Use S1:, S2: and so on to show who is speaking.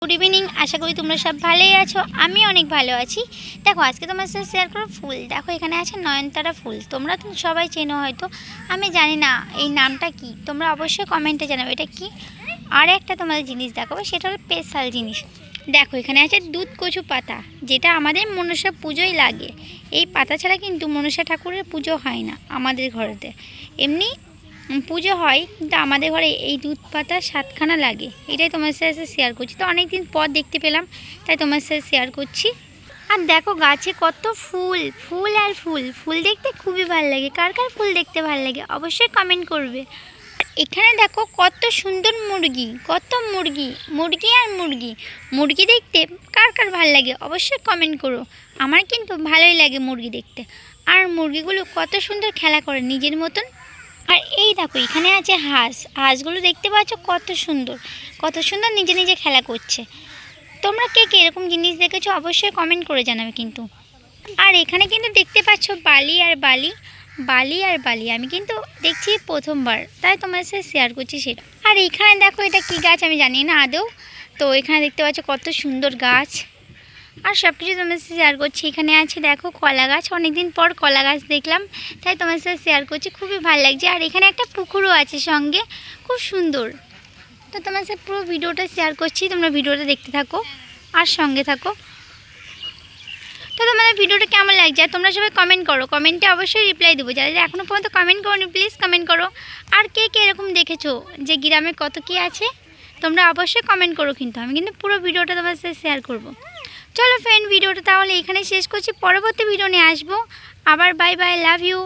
S1: Good evening. আশা করি তোমরা সব ভালোই আছো। আমি অনেক ভালো আছি। দেখো আজকে তোমার সাথে শেয়ার করো ফুল। দেখো এখানে আছে নয়নতারা ফুল। তোমরা তো সবাই চেনো হয়তো, আমি জানি না এই নামটা কি। তোমরা অবশ্যই কমেন্টে জানাবে এটা কি। আর একটা তোমাদের জিনিস দেখাবো, সেটা হলো স্পেশাল জিনিস। দেখো এখানে আছে দুধ কচু পাতা, যেটা আমাদের মনসা পুজোয় লাগে। এই পাতা ছাড়া কিন্তু মনসা ঠাকুরের পুজো হয় না আমাদের ঘরেতে। এমনি পুজো হয়, কিন্তু আমাদের ঘরে এই দুধ পাতা 7খানা লাগে। এটাই তোমার সাথে শেয়ার করছি। তো অনেক দিন পর দেখতে পেলাম, তাই তোমার সাথে শেয়ার করছি। আর দেখো গাছে কত ফুল, ফুল আর ফুল। ফুল দেখতে খুবই ভালো লাগে। কার কার ফুল দেখতে ভালো লাগে অবশ্যই কমেন্ট করবে। এখানে দেখো কত সুন্দর মুরগি, কত মুরগি, মুরগি আর মুরগি। মুরগি দেখতে কার কার ভালো লাগে অবশ্যই কমেন্ট করো। আমার কিন্তু ভালোই লাগে মুরগি দেখতে। আর মুরগিগুলো কত সুন্দর খেলা করে নিজের মতন। আর এই দেখো এখানে আছে হাঁস। হাঁসগুলো দেখতে পাচ্ছ কত সুন্দর, কত সুন্দর নিজে নিজে খেলা করছে। তোমরা কে কে এরকম জিনিস দেখেছো অবশ্যই কমেন্ট করে জানাবে কিন্তু। আর এখানে কিন্তু দেখতে পাচ্ছ বালি আর বালি, বালি আর বালি। আমি কিন্তু দেখছি প্রথমবার, তাই তোমার সাথে শেয়ার করছি সেটা। আর এখানে দেখো এটা কি গাছ আমি জানি না আদৌ। তো এখানে দেখতে পাচ্ছ কত সুন্দর গাছ। আর সব কিছু তোমার সাথে শেয়ার করছি। এখানে আছে দেখো কলা গাছ। অনেকদিন পর কলা গাছ দেখলাম, তাই তোমার সাথে শেয়ার করছি। খুবই ভালো লাগছে। আর এখানে একটা পুকুরও আছে সঙ্গে, খুব সুন্দর। তো তোমার সাথে পুরো ভিডিওটা শেয়ার করছি, তোমরা ভিডিওটা দেখতে থাকো আর সঙ্গে থাকো। তো তোমাদের ভিডিওটা কেমন লাগছে আর তোমরা সবাই কমেন্ট করো। কমেন্টে অবশ্যই রিপ্লাই দেবো। যারা যারা এখনও পর্যন্ত কমেন্ট করোনি প্লিজ কমেন্ট করো। আর কে কে এরকম দেখেছো যে গ্রামে কত কী আছে, তোমরা অবশ্যই কমেন্ট করো কিন্তু। আমি কিন্তু পুরো ভিডিওটা তোমার সাথে শেয়ার করবো। চলো ফ্রেন্ড, ভিডিওটা তাহলে এখানে শেষ করছি। পরবর্তী ভিডিও নিয়ে আসবো আবার। Bye bye, love you.